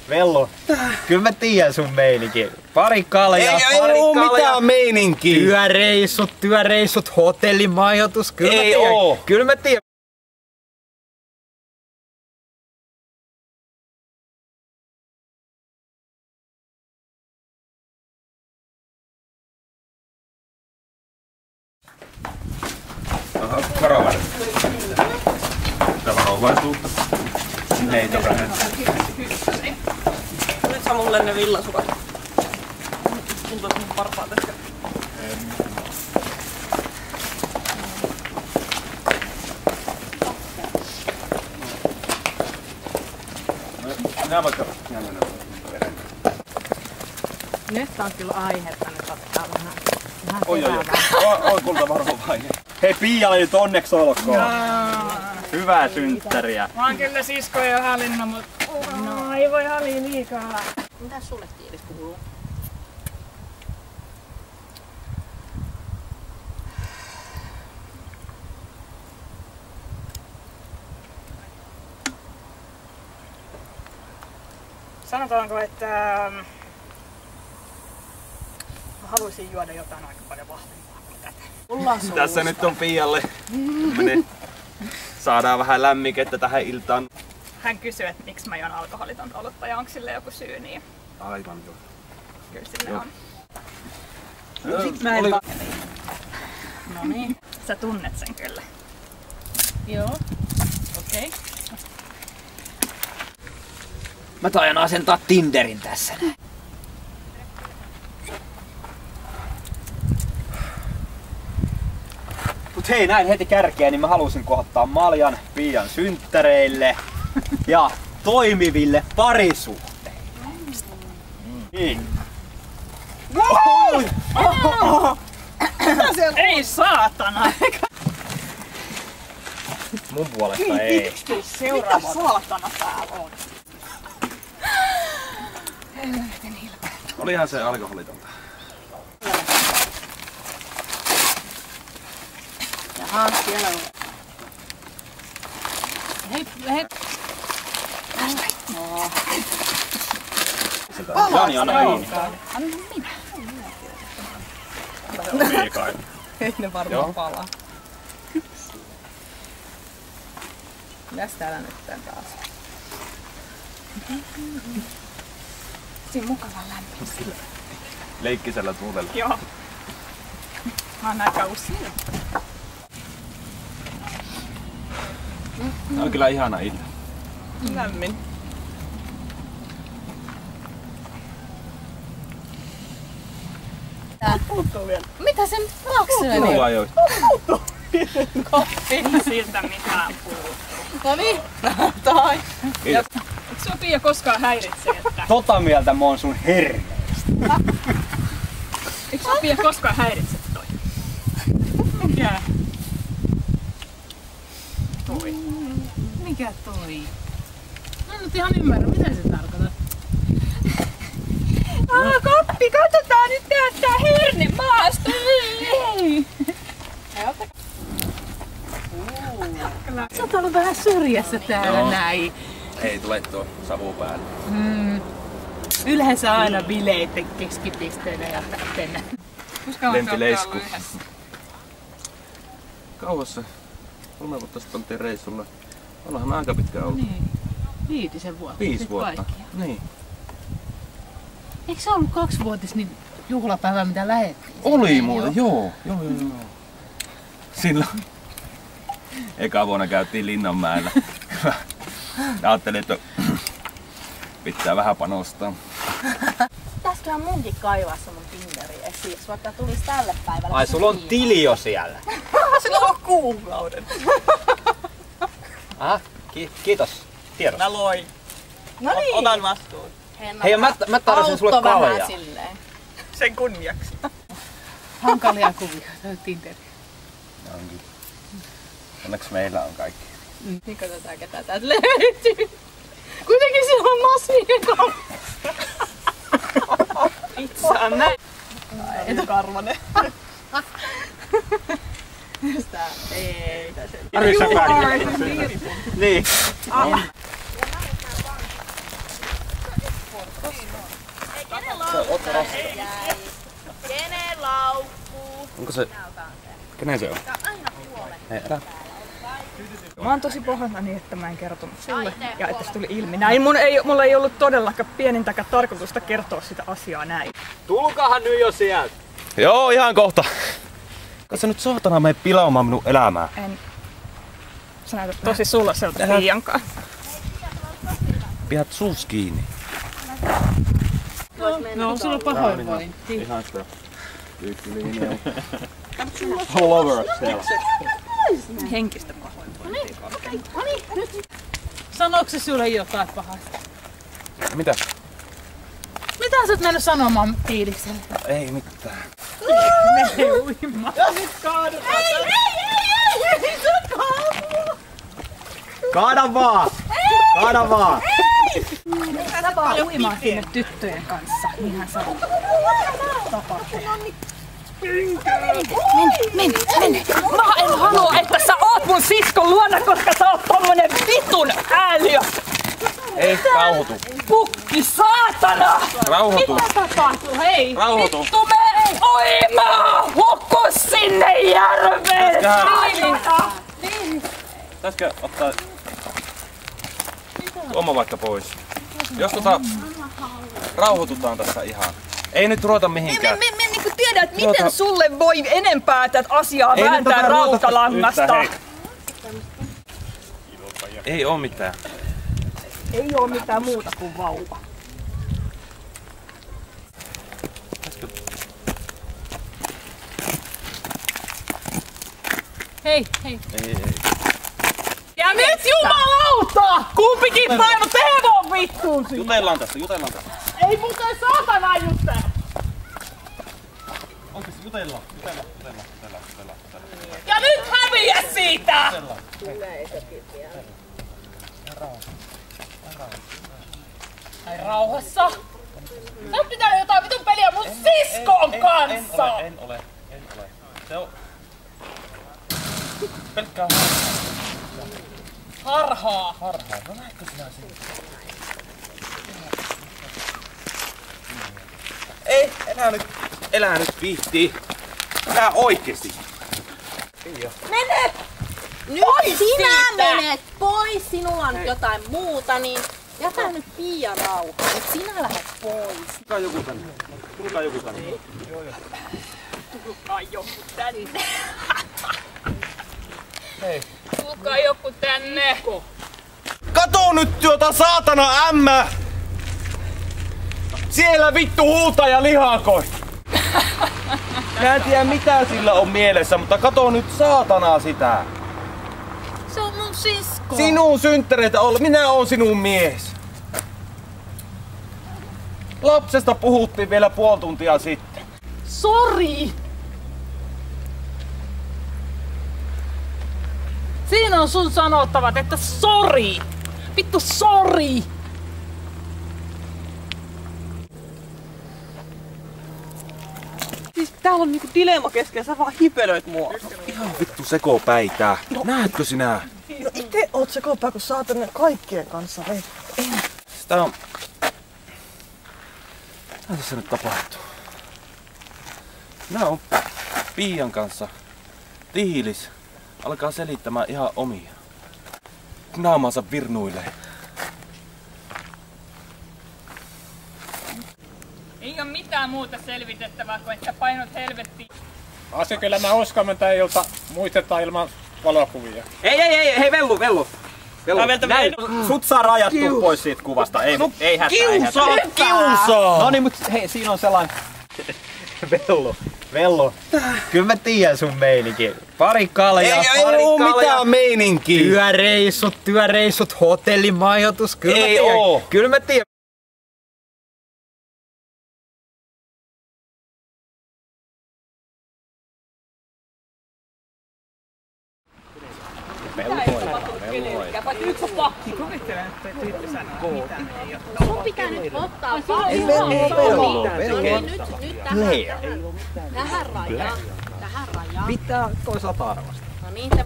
Vello. Kyllä mä tiedän sun meininki. Pari kaljaa, ei oo mitään meininkiä. Työreissut, hotellimajoitus. Kyllä ei mä tiedän. oo. Kyllä mä tiedän. Aha, varovainen. Sitä varovaisuutta. Heitä vähän. Nyt saa mulle ne villasukat. Tuntuu mun parhaat ehkä. Nää vaikka. Nyt on kyllä aihetta nyt ottaa vähän Oi kulta varovainen. Hei Piialle nyt onneksi olkoon. Hyvää synttäriä. Mä oon kyllä sisko jo hallinnut, mut no ei voi hallia liikaa. Mitäs sulle Tiilis kuuluu? Sanotaanko, että mä haluaisin juoda jotain aika paljon vahvempaa kuin tätä. Tässä nyt on Pialle. Saadaan vähän lämmikettä tähän iltaan. Hän kysyy, että miksi mä juon alkoholitonta olutta ja onko sille joku syy, niin Aivan joo. kyllä sille on. Sit mä en No niin, sä tunnet sen kyllä. Joo. Okei. Mä taidan asentaa Tinderin tässä. Mut hei, näin heti kärkeen, niin mä halusin kohottaa Maljan Pian synttäreille ja toimiville parisuhteille. Niin. Ei saatana! Mun puolesta ei. Seuraava saatana täällä on. Olihan se alkoholitonta. Jaha, siellä on. Hei. Jani, anna kiinni. Anna minä. Ei kai. Ei ne varmaan palaa. Mitäs täällä nyt taas? Siinä mukava lämmin. Leikkisellä tuulella. Joo. Mä oon aika usein. Tää on kyllä ihana ilta. Lämmin. Mitä se nyt maksoi? Kuuluu jo. Ei siltä mitään puhuttu. No niin, tai. Kiitos. Eikö sua Pia koskaan häiritse, että... Tota mieltä mä oon sun herneistä. Eikö sua Pia koskaan häiritse toi? Mikä? Toi. Mikä toi? Mä en nyt ihan ymmärrä, mitä se tarkoittaa. Koppi, katsotaan nyt tää herne maasta! Ei! Sä oot ollut vähän syrjässä täällä Joo. näin. Ei tule tuo savu päälle. Yleensä aina bileitten keskipisteenä ja tähtenä. Lempileisku. Kauassa. 3 vuotta sitten oltiin reissulla. Ollaanhan me aika pitkään ollut. Niin. 5 vuotta. 5 Nyt vuotta. kaikkiaan. Niin. Eikö se ollut 2-vuotis niin juhlapäivä mitä lähettiin? Oli muuten, joo. Silloin eka vuonna käytiin Linnanmäellä. Ajattelin, että pitää vähän panostaa. Pitäisiköhän munkin kaivaa se mun Tinderi esiin, vaikka tulis tälle päivälle. Ai sulla on tili jo siellä. Sillä on kuukauden. Kiitos. Tiedos. Mä loin. No niin. Otan vastuun. Hei, mä tarvitsen sulle vähän kaljaa. silleen. Sen kunniaksi. Hankalia kuvia, toi Tinderi. Onneksi meillä on kaikki. Niin katsotaan ketä täältä löytyy. Kuitenkin siinä on massiivinen kauppa. Itsään näin. Karvanen. Sitä ei. Niin. Kenen laukku? Onko se... Kenen se on? Hei, älä. Mä oon tosi pahoillani, että mä en kertonut sulle ja että se tuli ilmi näin. Mulla ei ollut todellakaan pienintäkään tarkoitusta kertoa sitä asiaa näin. Tulkahan nyt jo sieltä. Joo, ihan kohta. Katso nyt saatana mene pilaamaan minun elämää. En. Sä näytät tosi suloselta Piiankaan. Pidät suus kiinni. No, sulla on pahoinvointi. Ihan sitä. Tyykkiliiniä. All over Stella. Henkistä pahoinvointia. Sanooko se sulle jotain pahasta? Mitä? Mitä sä oot mennyt sanomaan Tiilikselle? Ei mitään. Mene uimaan. Ei, sä kaadu. Kaada vaan! Kaada vaan! Sä vaan uimaan sinne tyttöjen kanssa. Niinhän sä tapaat. Mene. Mä en halua, että sä oot mun siskon luona, koska sä oot tommonen vitun ääliö. Ei, rauhoitu. Pukki saatana! Rauhoitu. Mitä tapahtuu? Hei! Rauhoitu. Vittu mene uimaan! Hukku sinne järveen! Pitäisikö ottaa oma vaikka pois? Jos rauhoitutaan tässä ihan. Ei nyt ruveta mihinkään. Me niinku tiedä, että miten sulle voi enempää tätä asiaa vääntää rautalangasta. Ei oo mitään. Ei oo mitään muuta kuin vauva. Hei. Ei. Ja nyt jumalauta! Kumpikin painot hevon vittuun siinä! Jutellaan tässä. Ei muuten saatana jutella! Onko se jutella? Ja nyt häviä siitä! Ai rauhassa. Sä oot pitänyt jotain vitun peliä mun siskon kanssa! En ole. Se on... Pelkkää Harhaa. No näetkö sinä sen? Ei, elää nyt viihtii. Elää oikeesti. Mene! Nyt Pois sinä siitä! menet pois, sinulla on jotain muuta, niin jätä nyt Pia rauhaan. Nyt sinä lähdet pois. Tulkaa joku tänne. Tulkaa joku tänne. Hei. Tulkaa joku tänne. Kato nyt tuota saatana ämmä! Siellä vittu huutaa ja lihakoi! Mä en tiedä mitä sillä on mielessä, mutta kato nyt saatanaa sitä! Se on mun sisko. Sinun synttäreitä olla, minä oon sinun mies! Lapsesta puhuttiin vielä puoli tuntia sitten. Sori! Siinä on sun sanottavat, että sori! Vittu sori! Siis täällä on niinku dilemma kesken, sä vaan hipelöit mua. Ihan vittu sekopäitä. Näetkö sinä? No ite oot sekopää, kun saatan kaikkien kanssa vei. Sitä on... Mitä tässä nyt tapahtuu? Minä on Piian kanssa. Tiilis alkaa selittämään ihan omia. Naamansa virnuilee. Ei oo mitään muuta selvitettävää kuin että painot helvettiin. Asia kyllä mä uskon, että tämä ilta muistetaan ilman valokuvia. Hei, vellu. Näin, sut saa rajattua pois siitä kuvasta. Ei hätää. Kiusaa! No niin, mut hei, siinä on sellainen... Vellu. Kyllä mä tiedän sun meininki. Pari kaljaa, Ei oo mitään meininkiä. Työreissut, hotellimajoitus. Kyllä Ei mä tiedän. oo. Kyllä mä tiedän. Yksi on pakki. Kuvittelen, että tyyppi sanoo mitään ei oo. Sun pitää nyt ottaa tähän rajaan. Tähän rajaan. Pitää toisaalta arvasta. No niin, se